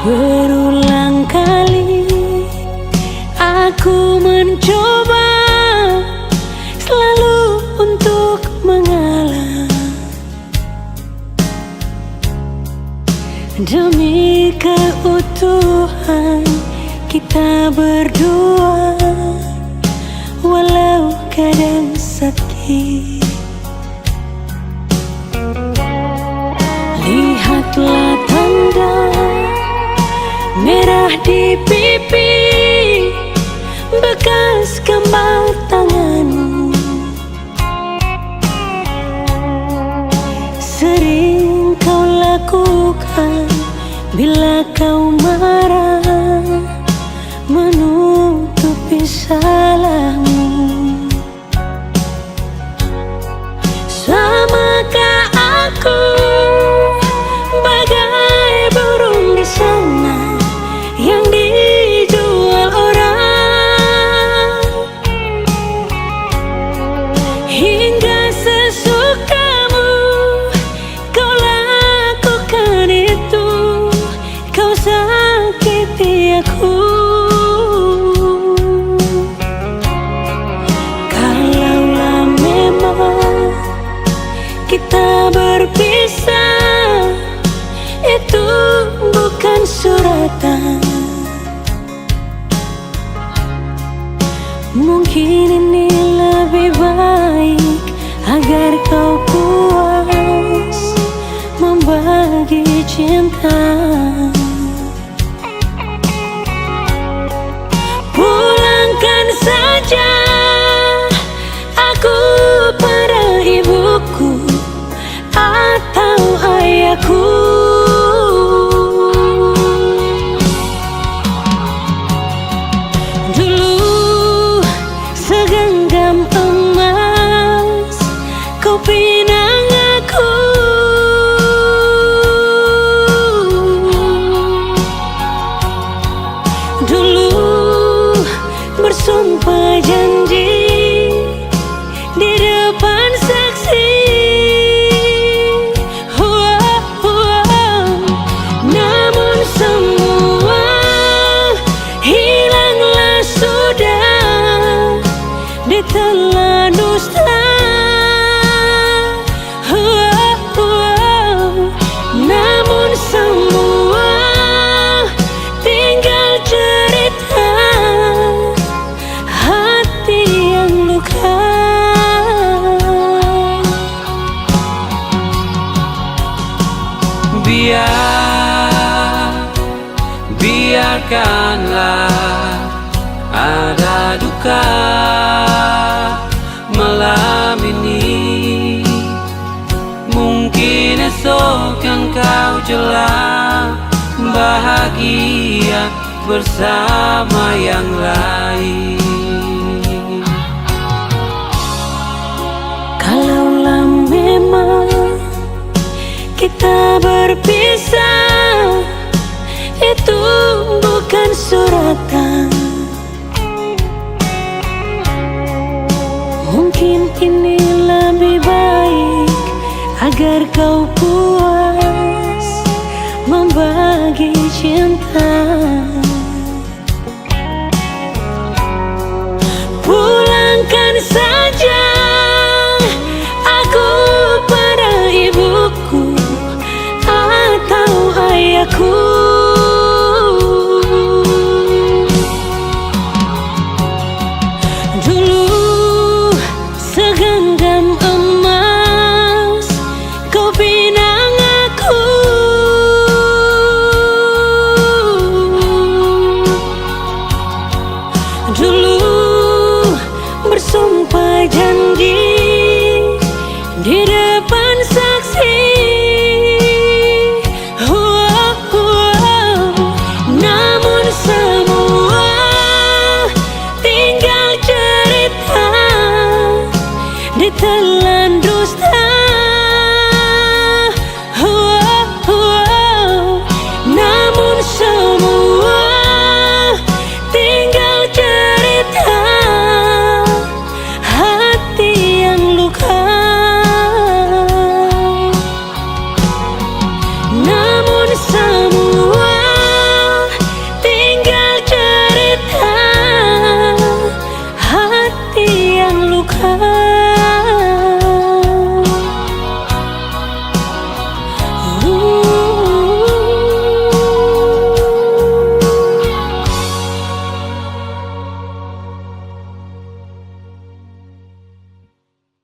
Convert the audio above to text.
Berulang kali aku mencoba selalu untuk mengalah demi keutuhan kita berdua, walau kadang sakit. Lihatlah tanda merah di pipi, bekas gambar tanganmu. Sering kau lakukan bila kau marah, menutupi salahmu. Samakah aku bagai burung di sana yang dijual orang, hingga sesukamu kau lakukan itu, kau sakiti aku. Kalaulah memang kita berpisah, itu bukan suratan. Mungkin ini lebih baik agar kau puas membagi cinta. Pulangkan saja aku pada ibuku atau ayahku. Dulu segenggam emas kau pinang aku, dulu bersumpah janji di depan saksi. Namun semua hilanglah sudah ditelan dusta. Namun semua tinggal cerita hati yang luka. Biarkanlah ada duka malam ini. Mungkin esok yang kau celah bahagia bersama yang lain. Kalaulah memang kita berpisah, itu bukan suratan. Mungkin ini lebih baik agar kau puas membagi cinta. Pulangkan saja